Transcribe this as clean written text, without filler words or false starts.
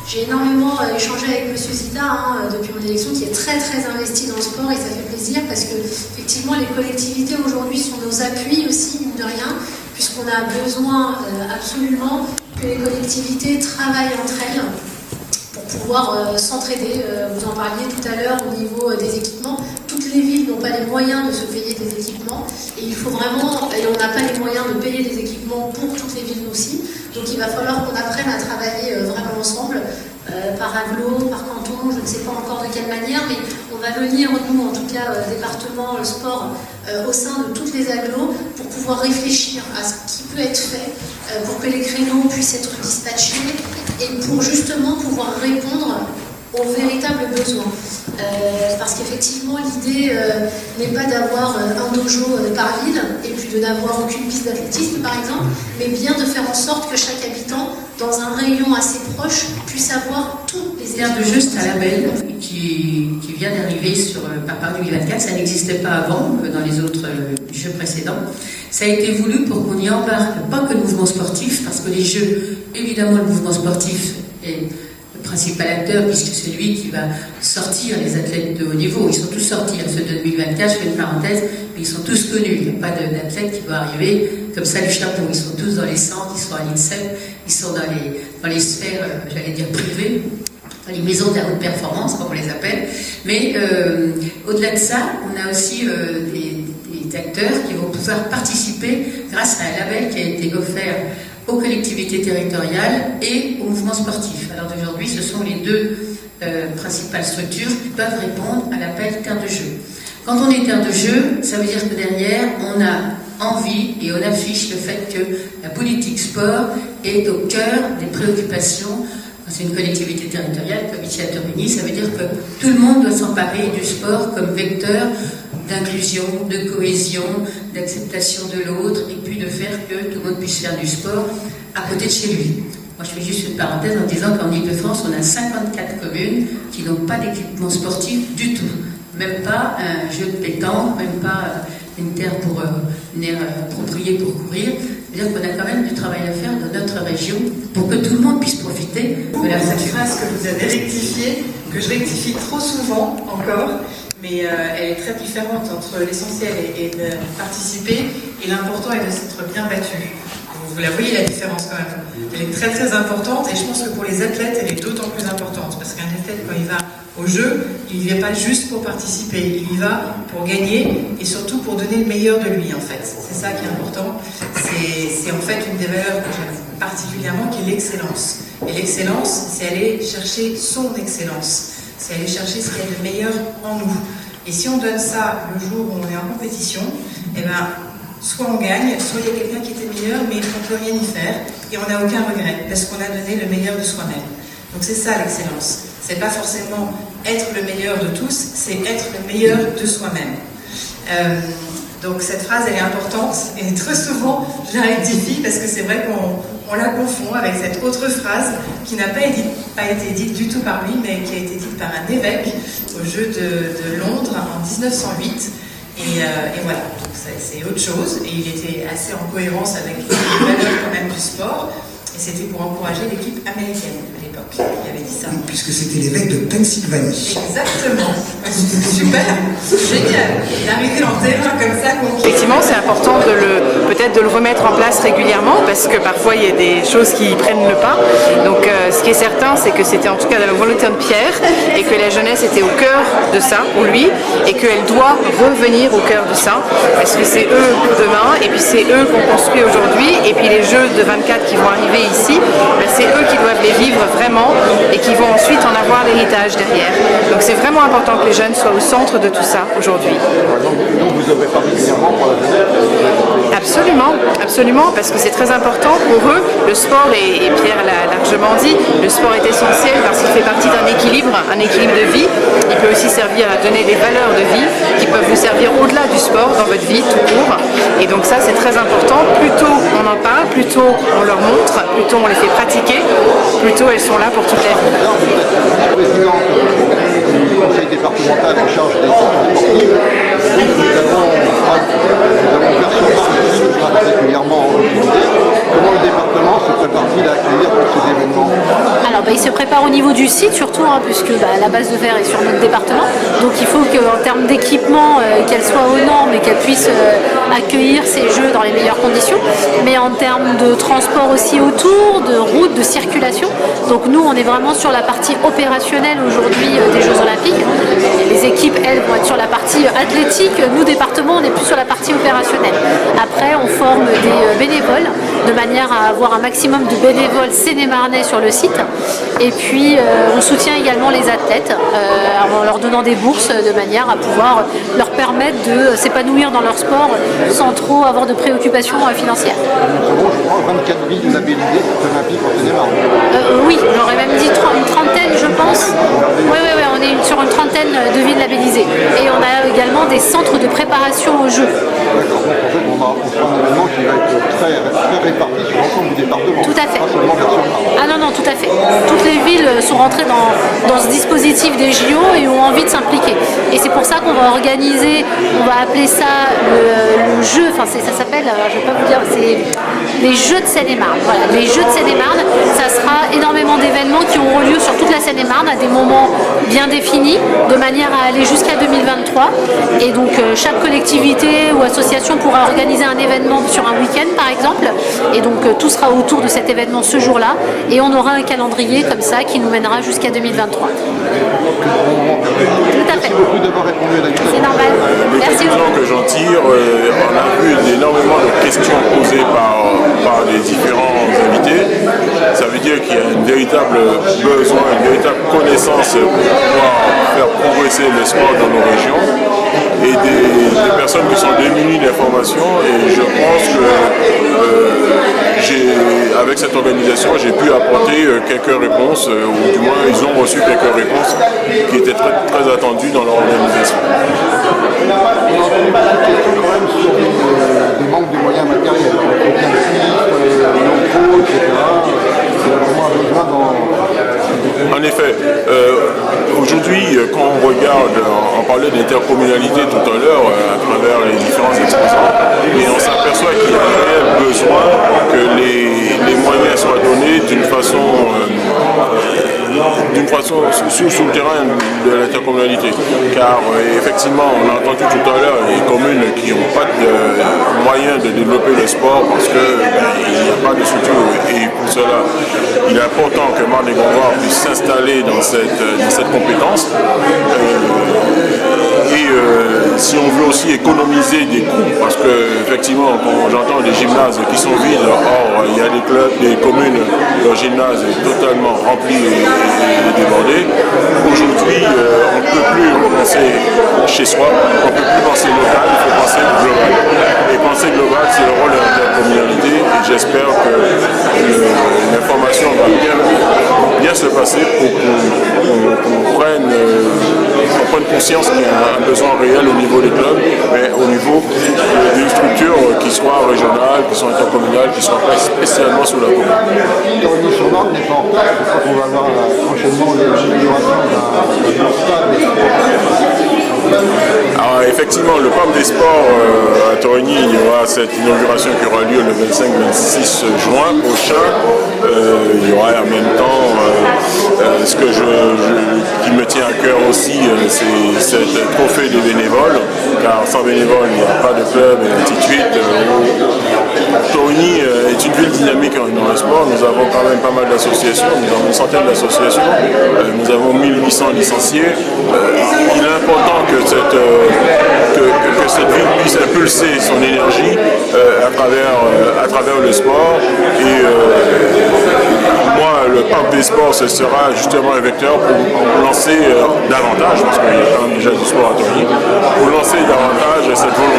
J'ai énormément échangé avec Monsieur Zita depuis mon élection, qui est très très investi dans le sport, et ça fait plaisir parce que effectivement les collectivités aujourd'hui sont nos appuis aussi, mine de rien, puisqu'on a besoin absolument que les collectivités travaillent entre elles pour pouvoir s'entraider. Vous en parliez tout à l'heure au niveau des équipements. Toutes les villes n'ont pas les moyens de se payer des équipements, et il faut vraiment, et on n'a pas les moyens de payer des équipements pour toutes les villes aussi. Donc il va falloir qu'on apprenne à travailler vraiment ensemble, par agglo, par canton, je ne sais pas encore de quelle manière, mais on va venir, nous en tout cas, département sport, au sein de toutes les agglos, pour pouvoir réfléchir à ce qui peut être fait, pour que les créneaux puissent être dispatchés, et pour justement pouvoir répondre aux véritables besoins. Parce qu'effectivement, l'idée n'est pas d'avoir un dojo par ville, et puis de n'avoir aucune piste d'athlétisme, par exemple, mais bien de faire en sorte que chaque habitant, dans un rayon assez proche, puisse avoir tous les éléments. De jeu, c'est un label qui vient d'arriver sur Papa 2024. Ça n'existait pas avant dans les autres jeux précédents. Ça a été voulu pour qu'on y embarque pas que le mouvement sportif, parce que les jeux, évidemment, le mouvement sportif est principal acteur, puisque c'est lui qui va sortir les athlètes de haut niveau. Ils sont tous sortis, ceux de 2024, je fais une parenthèse, mais ils sont tous connus. Il n'y a pas d'athlète qui va arriver comme ça le chapeau. Ils sont tous dans les centres, ils sont à l'INSEP, ils sont dans les sphères, j'allais dire privées, dans les maisons de la haute performance, comme on les appelle. Mais au-delà de ça, on a aussi des acteurs qui vont pouvoir participer grâce à un label qui a été offert aux collectivités territoriales et au mouvement sportif. Alors d'aujourd'hui, ce sont les deux principales structures qui peuvent répondre à l'appel terre de jeu. Quand on est terre de jeu, ça veut dire que derrière, on a envie et on affiche le fait que la politique sport est au cœur des préoccupations. C'est une collectivité territoriale, comme ici à Torigny, ça veut dire que tout le monde doit s'emparer du sport comme vecteur d'inclusion, de cohésion, d'acceptation de l'autre, et puis de faire que tout le monde puisse faire du sport à côté de chez lui. Moi, je fais juste une parenthèse en disant qu'en Ile-de-France, on a 54 communes qui n'ont pas d'équipement sportif du tout. Même pas un jeu de pétanque, même pas une terre pour appropriée pour courir. C'est-à-dire qu'on a quand même du travail à faire dans notre région pour que tout le monde puisse profiter de la cette phrase que vous avez rectifiée, que je rectifie trop souvent encore, mais elle est très différente entre l'essentiel et de participer, et l'important est de s'être bien battu. Vous la voyez la différence quand même. Elle est très très importante, et je pense que pour les athlètes, elle est d'autant plus importante, parce qu'un athlète, quand il va au jeu, il n'y va pas juste pour participer, il y va pour gagner, et surtout pour donner le meilleur de lui en fait. C'est ça qui est important. C'est en fait une des valeurs que j'aime particulièrement, qui est l'excellence. Et l'excellence, c'est aller chercher son excellence. C'est aller chercher ce qu'il y a de meilleur en nous. Et si on donne ça le jour où on est en compétition, eh ben, soit on gagne, soit il y a quelqu'un qui était meilleur, mais on ne peut rien y faire, et on n'a aucun regret, parce qu'on a donné le meilleur de soi-même. Donc c'est ça l'excellence. C'est pas forcément être le meilleur de tous, c'est être le meilleur de soi-même. Donc cette phrase, elle est importante, et très souvent, je la rectifie, parce que c'est vrai qu'on la confond avec cette autre phrase qui n'a pas été dite du tout par lui, mais qui a été dite par un évêque au jeu de Londres en 1908. Et voilà, donc c'est autre chose, et il était assez en cohérence avec les valeurs quand même du sport, et c'était pour encourager l'équipe américaine à l'époque qui avait dit ça. Puisque c'était l'évêque de Pennsylvanie. Exactement, super, génial, d'arriver en terrain comme ça. Effectivement, c'est important peut-être de le remettre en place régulièrement, parce que parfois il y a des choses qui prennent le pas. Donc ce qui est certain, c'est que c'était en tout cas dans la volonté de Pierre, et que la jeunesse était au cœur de ça pour lui, et qu'elle doit revenir au cœur de ça, parce que c'est eux pour demain, et puis c'est eux qu'on construit aujourd'hui, et puis les Jeux de 24 qui vont arriver ici, ben c'est eux qui doivent les vivre vraiment, et qui vont ensuite en avoir l'héritage derrière. Donc c'est vraiment important que les jeunes soient au centre de tout ça aujourd'hui. Donc vous avez particulièrement pour la jeunesse? Absolument, absolument, parce que c'est très important pour eux. Le sport, et Pierre l'a largement dit, le sport est essentiel parce qu'il fait partie d'un équilibre de vie. Il peut aussi servir à donner des valeurs de vie qui peuvent vous servir au-delà du sport dans votre vie tout court. Et donc ça, c'est très important. Plus tôt on en parle, plus tôt on leur montre, plus tôt on les fait pratiquer, plus tôt elles sont là pour toute la vie. Président du conseil départemental en charge des équipes sportives, nous avons une version marketing qui sera particulièrement utilisée. Comment le département se prépare-t-il à accueillir tous ces événements? Alors il se prépare au niveau du site surtout, puisque la base de fer est sur notre département. Donc il faut qu'en termes d'équipement, qu'elle soit aux normes et qu'elle puisse accueillir ces jeux dans les meilleures conditions. Mais en termes de transport aussi autour, de route, de circulation. Donc nous, on est vraiment sur la partie opérationnelle aujourd'hui des Jeux Olympiques. Les équipes, elles, vont être sur la partie athlétique. Nous, département, on est plus sur la partie opérationnelle. Après, on forme des bénévoles de manière à avoir un maximum de bénévoles sénémarnais sur le site. Et puis, on soutient également les athlètes en leur donnant des bourses de manière à pouvoir leur permettre de s'épanouir dans leur sport sans trop avoir de préoccupations financières. Bon, je crois 24 villes labellisées olympiques en Seine-et-Marne. Oui, j'aurais même dit une trentaine, je pense. Oui, on est sur une trentaine de villes labellisées. Et on a également des centres de préparation aux Jeux. D'accord, donc en fait, on fera un événement qui va être très réparti sur l'ensemble du département. Tout à fait. Pas seulement vers Seine-et-Marne. Ah non, tout à fait. Toutes les villes sont rentrées dans ce dispositif des JO et ont envie de s'impliquer. Et c'est pour ça qu'on va organiser, on va appeler ça le jeu, enfin ça s'appelle, je ne vais pas vous dire, c'est les Jeux de Seine-et-Marne. Voilà, les Jeux de Seine-et-Marne, ça sera énormément d'événements qui auront lieu sur toute la Seine-et-Marne à des moments bien définis, de manière à aller jusqu'à 2023. Et donc chaque collectivité ou association pourra organiser un événement sur un week-end par exemple. Et donc tout sera autour de cet événement ce jour-là. Et on aura un calendrier comme ça qui nous mènera jusqu'à 2023. Tout à fait. C'est normal. Merci beaucoup. Que j'en tire, on a vu énormément de questions posées par les différents invités. Ça veut dire qu'il y a un véritable besoin, une véritable connaissance pour pouvoir faire progresser le sport dans nos régions et des personnes qui sont démunies d'informations. Et je pense que avec cette organisation, j'ai pu apporter quelques réponses, ou du moins ils ont reçu quelques réponses qui étaient très, très attendues dans leur organisation. On a entendu beaucoup de questions quand même sur des manques de moyens matériels, l'entretien de pistes, l'enclos, etc. C'est vraiment un besoin dans... En effet, aujourd'hui, quand on regarde, on parlait d'intercommunalité tout à l'heure à travers les différents exposants, et on s'aperçoit qu'il y a un réel besoin que les moyens soient donnés d'une façon sur le terrain de l'intercommunalité. Car effectivement, on a entendu tout à l'heure les communes qui n'ont pas de moyens de développer le sport parce qu'il n'y a pas de structure. Et pour cela, il est important que Marne et Gondoire puisse s'installer dans cette compétence. Si on veut aussi économiser des coûts, parce que effectivement, quand j'entends des gymnases qui sont vides, or il y a des clubs, des communes, leur gymnase est totalement rempli et débordé. Aujourd'hui, on ne peut plus penser chez soi, on ne peut plus penser local, il faut penser global. Et penser global, c'est le rôle de la communalité, et j'espère que l'information va bien se passer pour qu'on prenne conscience qu'il y a un besoin réel au niveau des clubs, mais au niveau d'une structure qui soit régionale, qui soit intercommunale, qui ne soit pas spécialement sous la commune. Tony sur Marne n'est pas en retard, je crois qu'on va avoir prochainement l'inauguration d'un stade. Alors effectivement, le parc des sports à Torigny, il y aura cette inauguration qui aura lieu le 25-26 juin prochain. Il y aura en même temps ce qui me tient à cœur aussi, c'est cette trophée des bénévoles, car sans bénévoles, il n'y a pas de club et ainsi de suite. Torigny est une ville dynamique dans le sport. Nous avons quand même pas mal d'associations, nous avons une centaine d'associations, nous avons 1800 licenciés. Il est important que cette ville puisse impulser son énergie à travers le sport. Et moi, le parc des sports, ce sera justement un vecteur pour lancer davantage, parce qu'il y a quand même déjà du sport à Torigny, pour lancer davantage cette volonté